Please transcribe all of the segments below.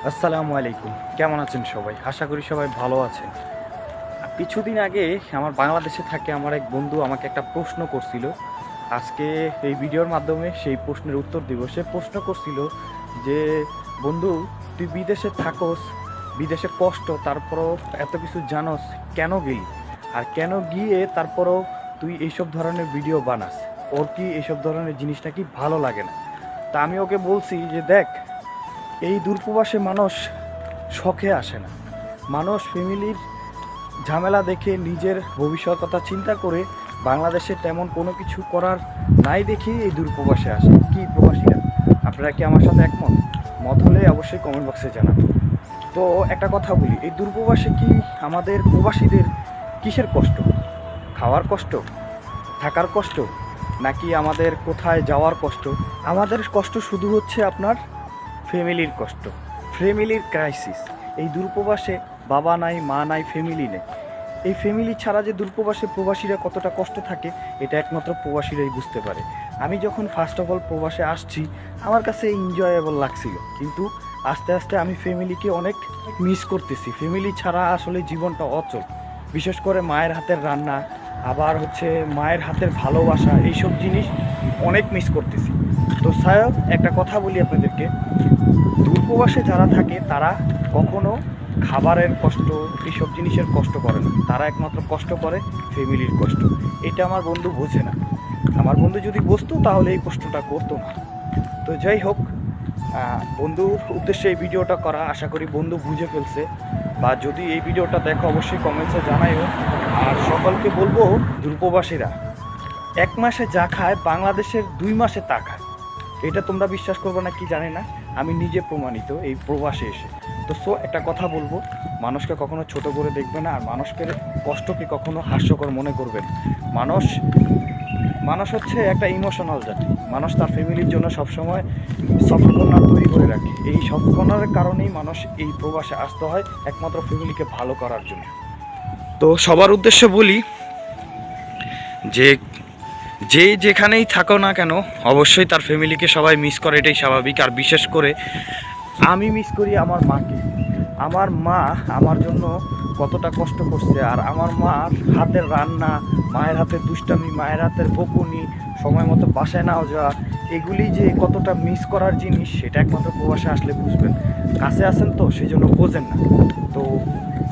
আসসালামু আলাইকুম। কেমন আছেন সবাই? আশা করি সবাই ভালো আছেন। কিছুদিন আগে আমার বাংলাদেশে থাকে আমার এক বন্ধু আমাকে একটা প্রশ্ন করছিল। আজকে এই ভিডিওর মাধ্যমে সেই প্রশ্নের উত্তর দিব। সে প্রশ্ন করছিল যে, "বন্ধু, তুই বিদেশে থাকস, বিদেশে কষ্ট, তারপরও এত কিছু জানোস, কেন গেলি? আর কেন গিয়ে তারপরও তুই এইসব ধরনের ভিডিও বানাস? ওর কি এইসব ধরনের জিনিসটা কি ভালো লাগে না?" তা আমি ওকে বলছি যে, "দেখ, এই দূরপ্রবাসে মানুষ শখে আসে না। মানুষ ফ্যামিলির ঝামেলা দেখে নিজের ভবিষ্যৎ কথা চিন্তা করে বাংলাদেশে তেমন কোনো কিছু করার নাই দেখেই এই দূরপ্রবাসে আসে। কি প্রবাসীরা, আপনারা কি আমার সাথে একমত? মত হলে অবশ্যই কমেন্ট বক্সে জানাবেন। তো একটা কথা বলি, এই দূরপ্রবাসে কি আমাদের প্রবাসীদের কিসের কষ্ট? খাওয়ার কষ্ট? থাকার কষ্ট? নাকি আমাদের কোথায় যাওয়ার কষ্ট? আমাদের কষ্ট শুধু হচ্ছে আপনার ফ্যামিলির কষ্ট, ফ্যামিলির ক্রাইসিস। এই দূরপ্রবাসে বাবা নাই, মা নাই, ফ্যামিলি নেই। এই ফ্যামিলি ছাড়া যে দূরপ্রবাসে প্রবাসীরা কতটা কষ্ট থাকে, এটা একমাত্র প্রবাসীরাই বুঝতে পারে। আমি যখন ফার্স্ট অফ অল প্রবাসে আসছি, আমার কাছে এনজয়েবল লাগছিল, কিন্তু আস্তে আস্তে আমি ফ্যামিলিকে অনেক মিস করতেছি। ফ্যামিলি ছাড়া আসলে জীবনটা অচল। বিশেষ করে মায়ের হাতের রান্না, আবার হচ্ছে মায়ের হাতের ভালোবাসা, এইসব জিনিস অনেক মিস করতেছি। তো স্যার, একটা কথা বলি আপনাদেরকে, দূরপ্রবাসে যারা থাকে তারা কখনো খাবারের কষ্ট, এইসব জিনিসের কষ্ট করে না। তারা একমাত্র কষ্ট করে ফ্যামিলির কষ্ট। এটা আমার বন্ধু বোঝে না। আমার বন্ধু যদি বুঝতো তাহলে এই কষ্টটা করতো না। তো যাই হোক, বন্ধুর উদ্দেশ্যে এই ভিডিওটা করা, আশা করি বন্ধু বুঝে ফেলছে, বা যদি এই ভিডিওটা দেখো অবশ্যই কমেন্টসে জানাইও। আর সকলকে বলবো, দূরপ্রবাসীরা 1 মাসে যা খায় বাংলাদেশের 2 মাসে তা খায়। এটা তোমরা বিশ্বাস করবে না কি জানি না, আমি নিজে প্রমাণিত এই প্রবাসে এসে। তো একটা কথা বলবো, মানুষকে কখনো ছোট করে দেখবে না, আর মানুষের কষ্টকে কখনো হাস্যকর মনে করবেন। মানুষ মানুষ হচ্ছে একটা ইমোশনাল জাতি। মানুষ তার ফ্যামিলির জন্য সবসময় সফট কর্নার তৈরি করে রাখে। এই সফট কর্নারের কারণেই মানুষ এই প্রবাসে আসতে হয়, একমাত্র ফ্যামিলিকে ভালো করার জন্য। তো সবার উদ্দেশ্যে বলি যে, যে যেখানেই থাকো না কেন, অবশ্যই তার ফ্যামিলিকে সবাই মিস করে, এটাই স্বাভাবিক। আর বিশেষ করে আমি মিস করি আমার মাকে। আমার মা আমার জন্য কতটা কষ্ট করছে, আর আমার মার হাতের রান্না, মায়ের হাতের দুষ্টামি, মায়ের হাতের বকুনি, সময় মতো বাসায় নাও যাওয়া, এগুলি যে কতটা মিস করার জিনিস, সেটা একমাত্র প্রবাসে আসলে বুঝবেন। কাছে আছেন তো সেই জন্য বোঝেন না। তো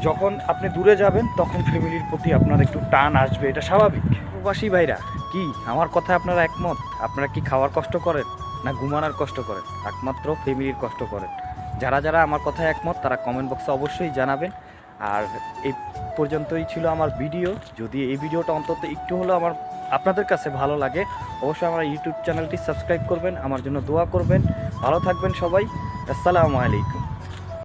যখন আপনি দূরে যাবেন তখন ফ্যামিলির প্রতি আপনার একটু টান আসবে, এটা স্বাভাবিক। প্রবাসী ভাইরা, কি আমার কথায় আপনারা একমত? আপনারা কি খাওয়ার কষ্ট করেন না ঘুমানোর কষ্ট করেন? একমাত্র ফ্যামিলির কষ্ট করেন। যারা যারা আমার কথায় একমত তারা কমেন্ট বক্সে অবশ্যই জানাবেন। আর এই পর্যন্তই ছিল আমার ভিডিও। যদি এই ভিডিওটা অন্তত একটু হলেও আপনাদের কাছে ভালো লাগে, অবশ্যই আমার ইউটিউব চ্যানেলটি সাবস্ক্রাইব করবেন, আমার জন্য দোয়া করবেন। ভালো থাকবেন সবাই। আসসালামু আলাইকুম।